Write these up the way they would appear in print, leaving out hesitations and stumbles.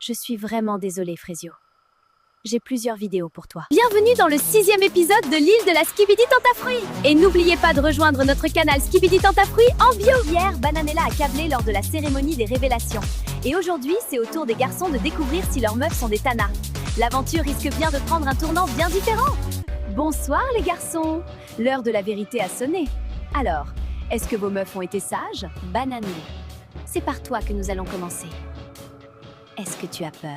Je suis vraiment désolée, Frésio. J'ai plusieurs vidéos pour toi. Bienvenue dans le 6e épisode de l'île de la Skibidi Tentafruit. Et n'oubliez pas de rejoindre notre canal Skibidi Tentafruit en bio. Hier, Bananella a câblé lors de la cérémonie des révélations. Et aujourd'hui, c'est au tour des garçons de découvrir si leurs meufs sont des tannas. L'aventure risque bien de prendre un tournant bien différent. Bonsoir les garçons. L'heure de la vérité a sonné. Alors, est-ce que vos meufs ont été sages? Bananella, c'est par toi que nous allons commencer. Est-ce que tu as peur?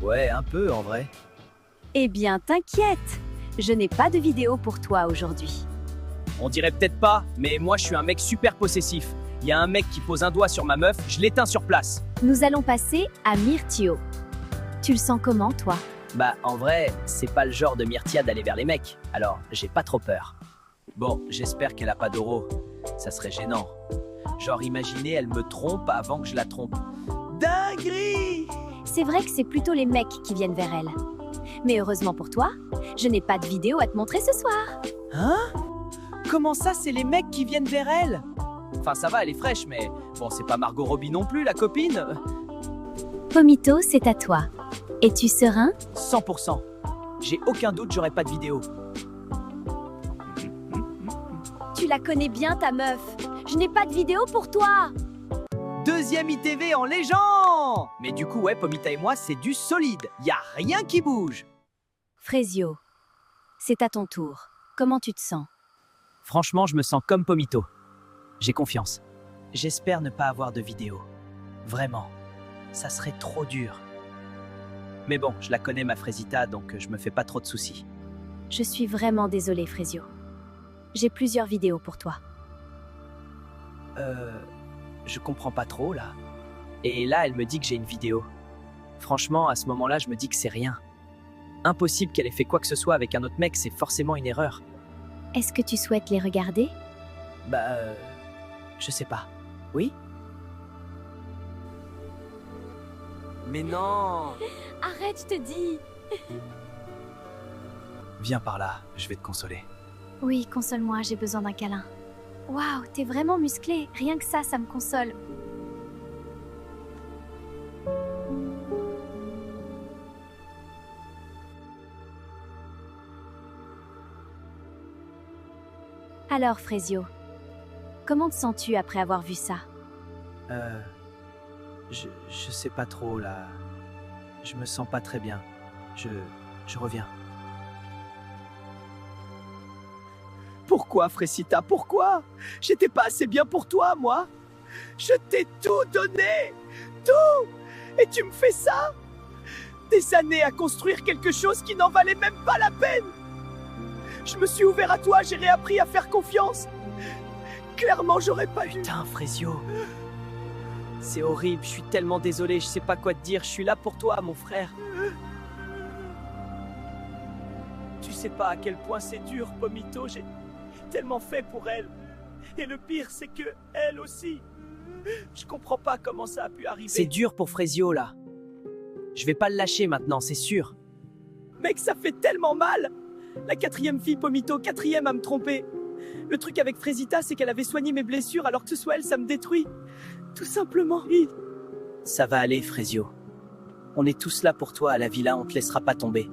Ouais, un peu en vrai. Eh bien, t'inquiète, je n'ai pas de vidéo pour toi aujourd'hui. On dirait peut-être pas, mais moi je suis un mec super possessif. Il y a un mec qui pose un doigt sur ma meuf, je l'éteins sur place. Nous allons passer à Myrtio. Tu le sens comment, toi? Bah, en vrai, c'est pas le genre de Myrtia d'aller vers les mecs, alors j'ai pas trop peur. Bon, j'espère qu'elle a pas d'oro. Ça serait gênant. Genre, imaginez, elle me trompe avant que je la trompe. Dinguerie! C'est vrai que c'est plutôt les mecs qui viennent vers elle. Mais heureusement pour toi, je n'ai pas de vidéo à te montrer ce soir. Hein? Comment ça, c'est les mecs qui viennent vers elle? Enfin, ça va, elle est fraîche, mais bon, c'est pas Margot Robbie non plus, la copine. Pomito, c'est à toi. Es-tu serein? 100%. J'ai aucun doute, j'aurai pas de vidéo. Tu la connais bien, ta meuf. Je n'ai pas de vidéo pour toi. Deuxième ITV en légende! Mais du coup, ouais, Pomita et moi, c'est du solide. Y a rien qui bouge. Frésio, c'est à ton tour. Comment tu te sens? Franchement, je me sens comme Pomito. J'ai confiance. J'espère ne pas avoir de vidéo. Vraiment. Ça serait trop dur. Mais bon, je la connais, ma Frésita, donc je me fais pas trop de soucis. Je suis vraiment désolée, Frésio. J'ai plusieurs vidéos pour toi. Je comprends pas trop, là. Et là, elle me dit que j'ai une vidéo. Franchement, à ce moment-là, je me dis que c'est rien. Impossible qu'elle ait fait quoi que ce soit avec un autre mec, c'est forcément une erreur. Est-ce que tu souhaites les regarder? Bah, je sais pas. Oui? Mais non! Arrête, je te dis. Viens par là, je vais te consoler. Oui, console-moi, j'ai besoin d'un câlin. Waouh, t'es vraiment musclé. Rien que ça me console. Alors, Frésio, comment te sens-tu après avoir vu ça? Je sais pas trop, là. Je me sens pas très bien. Je reviens. Pourquoi, Frésita, pourquoi? J'étais pas assez bien pour toi, moi. Je t'ai tout donné. Tout. Et tu me fais ça? Des années à construire quelque chose qui n'en valait même pas la peine. Je me suis ouvert à toi, j'ai réappris à faire confiance. Clairement, j'aurais pas eu... Putain, Frésio. C'est horrible, je suis tellement désolé, je sais pas quoi te dire. Je suis là pour toi, mon frère. Tu sais pas à quel point c'est dur, Pomito. J'ai tellement fait pour elle. Et le pire, c'est que elle aussi. Je comprends pas comment ça a pu arriver. C'est dur pour Frésio, là. Je vais pas le lâcher maintenant, c'est sûr. Mec, ça fait tellement mal. La 4e fille, Pomito, 4e à me tromper. Le truc avec Frésita, c'est qu'elle avait soigné mes blessures, alors que ce soit elle, ça me détruit. Tout simplement. Ça va aller, Frésio. On est tous là pour toi à la villa, on te laissera pas tomber.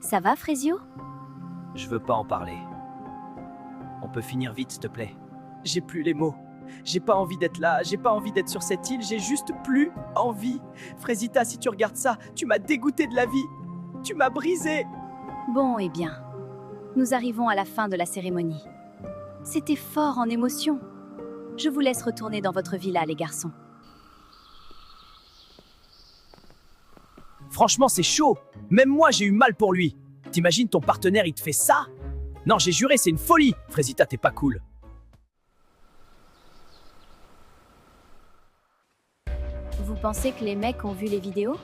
Ça va, Frésio? Je veux pas en parler. On peut finir vite, s'il te plaît. J'ai plus les mots. J'ai pas envie d'être là, j'ai pas envie d'être sur cette île, j'ai juste plus envie. Frésita, si tu regardes ça, tu m'as dégoûté de la vie. Tu m'as brisé. Bon, eh bien, nous arrivons à la fin de la cérémonie. C'était fort en émotion. Je vous laisse retourner dans votre villa, les garçons. Franchement, c'est chaud. Même moi, j'ai eu mal pour lui. T'imagines ton partenaire, il te fait ça? Non, j'ai juré, c'est une folie. Frésita, t'es pas cool. Vous pensez que les mecs ont vu les vidéos?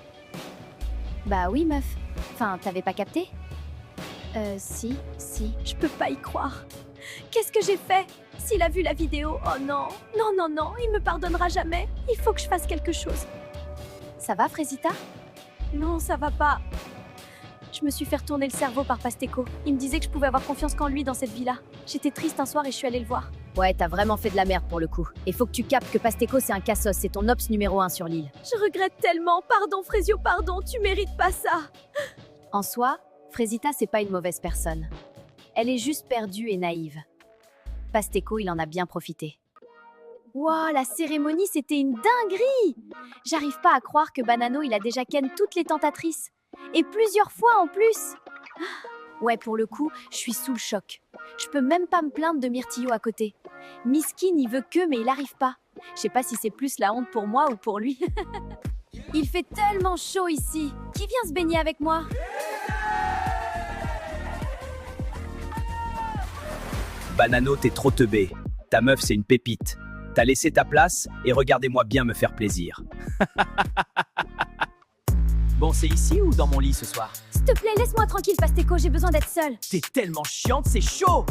Bah oui, meuf. Enfin, t'avais pas capté? Si. Je peux pas y croire. Qu'est-ce que j'ai fait? S'il a vu la vidéo, oh non. Non, il me pardonnera jamais. Il faut que je fasse quelque chose. Ça va, Frésita? Non, ça va pas. Je me suis fait retourner le cerveau par Pasteco. Il me disait que je pouvais avoir confiance qu'en lui dans cette villa. J'étais triste un soir et je suis allée le voir. Ouais, t'as vraiment fait de la merde pour le coup. Et faut que tu captes que Pasteco c'est un cassos, c'est ton ops numéro 1 sur l'île. Je regrette tellement, pardon Frésio, pardon, tu mérites pas ça. En soi, Frésita c'est pas une mauvaise personne. Elle est juste perdue et naïve. Pasteco il en a bien profité. Wow, la cérémonie c'était une dinguerie. J'arrive pas à croire que Banano il a déjà ken toutes les tentatrices. Et plusieurs fois en plus. Ouais, pour le coup, je suis sous le choc. Je peux même pas me plaindre de Myrtillo à côté. Miskin, il veut que, mais il arrive pas. Je sais pas si c'est plus la honte pour moi ou pour lui. Il fait tellement chaud ici. Qui vient se baigner avec moi? Banano, t'es trop teubé. Ta meuf, c'est une pépite. T'as laissé ta place et regardez-moi bien me faire plaisir. Bon, c'est ici ou dans mon lit ce soir? S'il te plaît, laisse-moi tranquille, Pasteco, j'ai besoin d'être seule. T'es tellement chiante, c'est chaud!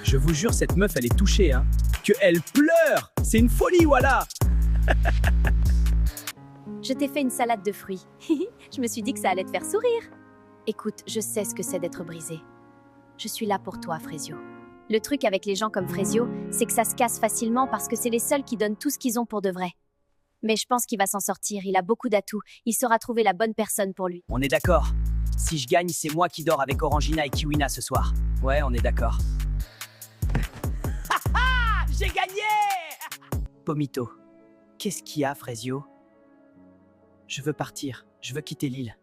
Je vous jure, cette meuf, elle est touchée, hein. Que elle pleure! C'est une folie, voilà! Je t'ai fait une salade de fruits. Je me suis dit que ça allait te faire sourire. Écoute, je sais ce que c'est d'être brisé. Je suis là pour toi, Frésio. Le truc avec les gens comme Frésio, c'est que ça se casse facilement parce que c'est les seuls qui donnent tout ce qu'ils ont pour de vrai. Mais je pense qu'il va s'en sortir, il a beaucoup d'atouts, il saura trouver la bonne personne pour lui. On est d'accord. Si je gagne, c'est moi qui dors avec Orangina et Kiwina ce soir. Ouais, on est d'accord. J'ai gagné! Pomito, qu'est-ce qu'il y a, Frésio? Je veux partir, je veux quitter l'île.